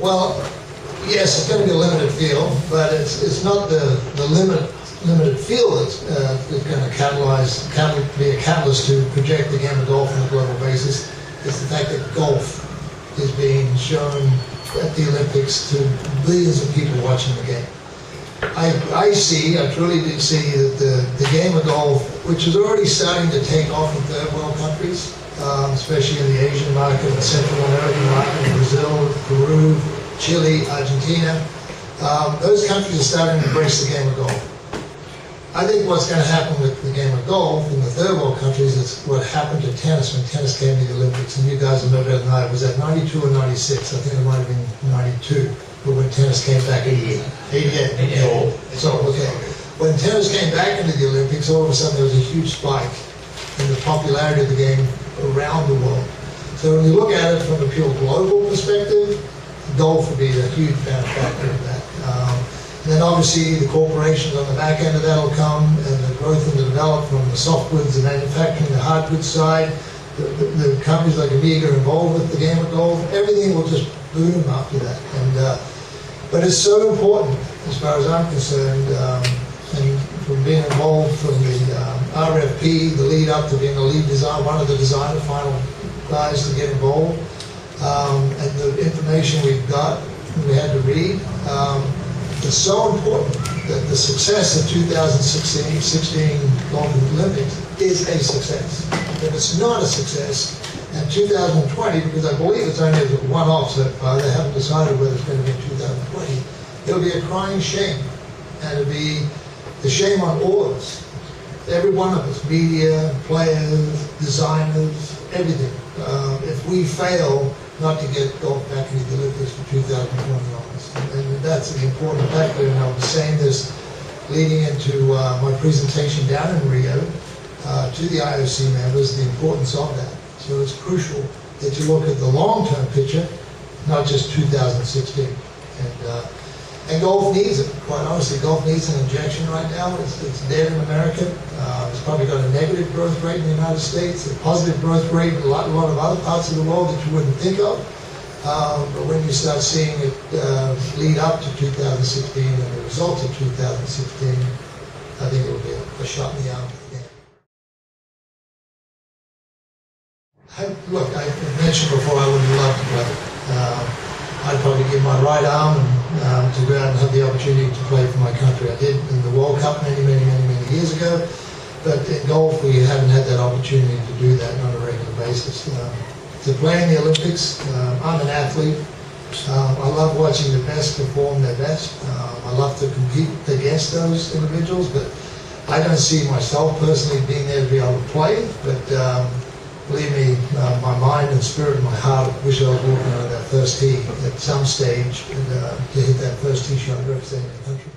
Well, yes, it's going to be a limited field, but it's not the limited field that's going to be a catalyst to project the game of golf on a global basis. It's the fact that golf is being shown at the Olympics to billions of people watching the game. I truly do see that the game of golf, which is already starting to take off in third world countries, especially in the Asian market, the Central American market, Brazil, Peru, Chile, Argentina, those countries are starting to embrace the game of golf. I think what's going to happen with the game of golf in the third world countries is what happened to tennis when tennis came to the Olympics. And you guys will know better than I. Was that 92 or 96? I think it might have been 92. But when tennis came back, 88. So, okay. When tennis came back into the Olympics, all of a sudden there was a huge spike in the popularity of the game around the world. So when you look at it from a pure global perspective, golf would be a huge benefactor of that. And then obviously the corporations on the back end of that will come, and the growth and the development from the soft goods, the manufacturing, the hard goods side, the companies like Amiga are involved with the game of golf, everything will just boom after that. And but it's so important, as far as I'm concerned, and from being involved from the RFP, the lead up to being the lead design, one of the designer final guys to get involved, and the information we've got, we had to read. It's so important that the success of 2016 Golf Olympics is a success. If it's not a success, and 2020, because I believe it's only a one-off so far, they haven't decided whether it's going to be in 2020, it'll be a crying shame. And it'll be the shame on all of us. Every one of us, media, players, designers, everything. If we fail not to get golf back into the Olympics for 2020 onwards. And that's an important factor, and I was saying this leading into my presentation down in Rio to the IOC members, the importance of that. So it's crucial that you look at the long-term picture, not just 2016. And golf needs it, quite honestly. Golf needs an injection right now. It's dead in America. It's probably got a negative growth rate in the United States, a positive growth rate in a lot of other parts of the world that you wouldn't think of. But when you start seeing it lead up to 2016 and the results of 2016, I think it will be a shot in the arm for the game. Look, I mentioned before I would love to play. I'd probably give my right arm to go out and have the opportunity to play for my country. I did in the World Cup many years ago, but in golf we haven't had that opportunity to do that on a regular basis. To play in the Olympics, I'm an athlete. I love watching the best perform their best. I love to compete against those individuals, but I don't see myself personally being there to be able to play, but believe me, my mind and spirit and my heart wish I was walking out of that first tee at some stage and, to hit that first tee shot representing the country.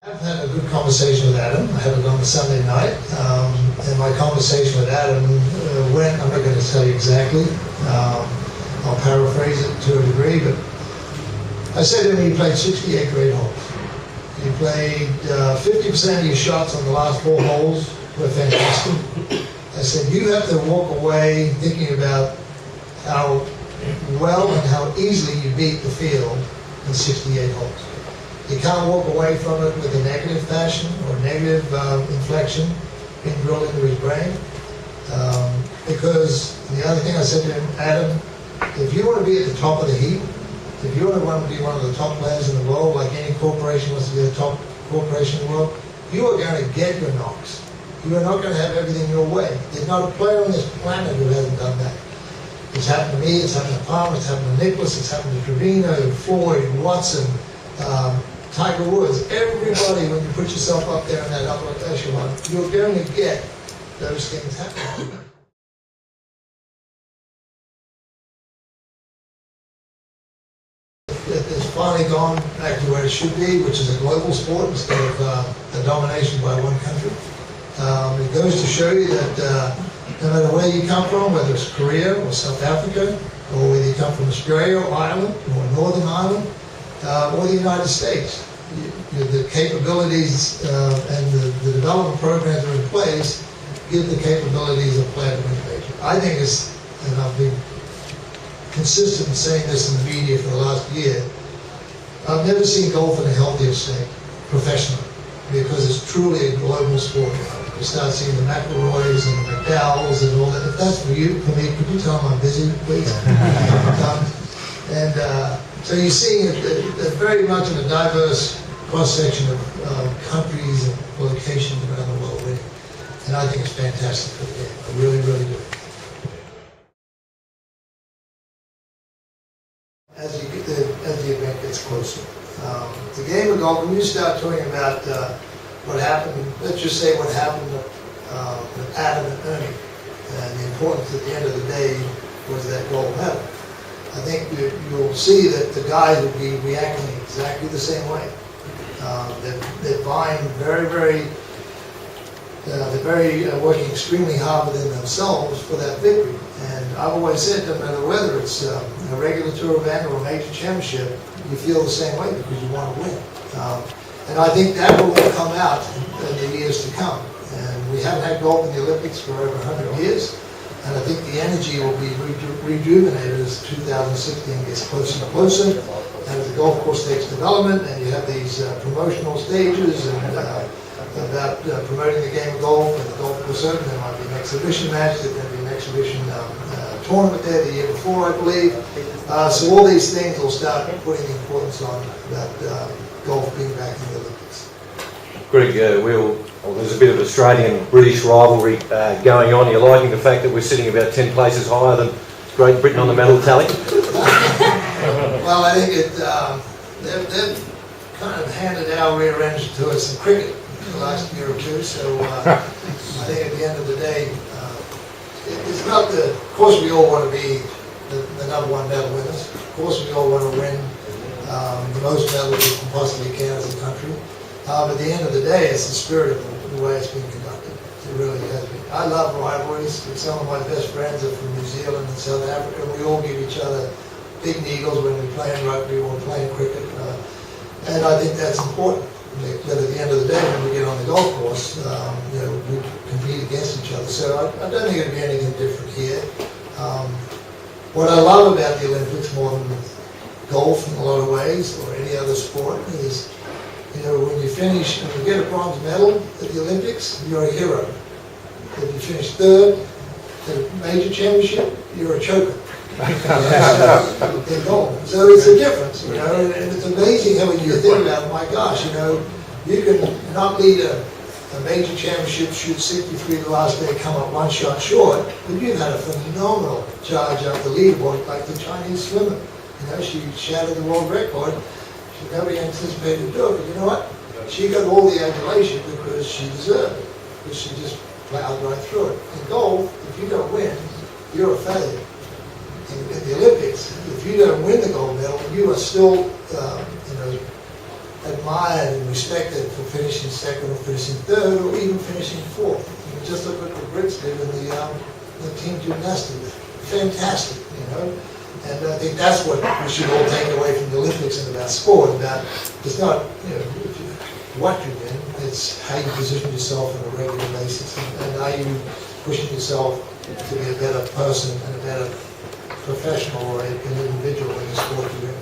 I've had a good conversation with Adam. I had it on the Sunday night, and my conversation with Adam went, I'm not going to tell you exactly, I'll paraphrase it to a degree, but I said to him, he played 68 great holes. He played 50% of your shots on the last 4 holes. Were fantastic. I said, you have to walk away thinking about how well and how easily you beat the field in 68 holes. You can't walk away from it with a negative fashion or negative inflection being drilled into his brain. Because the other thing I said to him, Adam, if you want to be at the top of the heap, if you want to be one of the top players in the world, like any corporation wants to be the top corporation in the world, you are going to get your knocks. You are not going to have everything your way. There's not a player on this planet who hasn't done that. It's happened to me, it's happened to Palmer, it's happened to Nicklaus, it's happened to Trevino, Floyd, Watson, Tiger Woods. Everybody, when you put yourself up there in that upper echelon, you're going to get those things happening. It's finally gone back to where it should be, which is a global sport instead of the domination by one country. It goes to show you that no matter where you come from, whether it's Korea or South Africa, or whether you come from Australia or Ireland, or Northern Ireland, or the United States, the capabilities and the development programs that are in place give the capabilities of player to innovation. I think it's, and I've been consistent in saying this in the media for the last year. I've never seen golf in a healthier state, professionally, because it's truly a global sport now. You start seeing the McElroys and the McDowells and all that. If that's for you, for me, could you tell them I'm busy, please? So you're seeing a very much of a diverse cross-section of countries and locations around the world, really. And I think it's fantastic for the game. I really, really do. As the event gets closer. The game of golf, when you start talking about what happened, let's just say what happened with Adam and Ernie, and the importance at the end of the day was that gold medal. I think you'll see that the guys will be reacting exactly the same way. They're vying they're working extremely hard within themselves for that victory. And I've always said, no matter whether it's a regular tour event or a major championship, you feel the same way because you want to win. And I think that will all come out in the years to come. And we haven't had golf in the Olympics for over 100 years. And I think the energy will be rejuvenated as 2016 gets closer and closer. And as the golf course takes development and you have these promotional stages and about promoting the game of golf and the golf course open, there might be an exhibition match, there's going to be an exhibition tournament there the year before, I believe. So all these things will start putting the importance on that golf being back in the Olympics. Greg, there's a bit of Australian-British rivalry going on. You're liking the fact that we're sitting about 10 places higher than Great Britain on the medal tally? Well, I think they've kind of handed our rear end to us in cricket in the last year or two, so I think at the end of the day, it's not of course we all want to be the number one medal winners. Of course we all want to win the most medals we can possibly can as a country. But at the end of the day, it's the spirit of the way it's being conducted. It really has been. I love rivalries. Some of my best friends are from New Zealand and South Africa. We all give each other big needles when we're playing rugby or playing cricket. And I think that's important. But at the end of the day, when we get on the golf course, we compete against each other. So I don't think it'll be anything different here. What I love about the Olympics more than golf in a lot of ways or any other sport is, when you get a bronze medal at the Olympics, you're a hero. If you finish third at a major championship, you're a choker. In gold. So it's a difference, and it's amazing how when you think about it, my gosh, you can not lead a major championship, shoot 63 the last day, come up one shot short, but you've had a phenomenal charge up the leaderboard like the Chinese swimmer. She shattered the world record. She never anticipated to do it, but you know what? She got all the adulation because she deserved it, because she just plowed right through it. In golf, if you don't win, you're a failure. In the Olympics, if you don't win the gold medal, you are still, admired and respected for finishing second or finishing third or even finishing fourth. Just look what the Brits did in the team gymnastics. Fantastic, And I think that's what we should all take away from the Olympics and about sport. It's not what you win, it's how you position yourself on a regular basis, and are you pushing yourself to be a better person and a better professional or an individual in the sport you're in.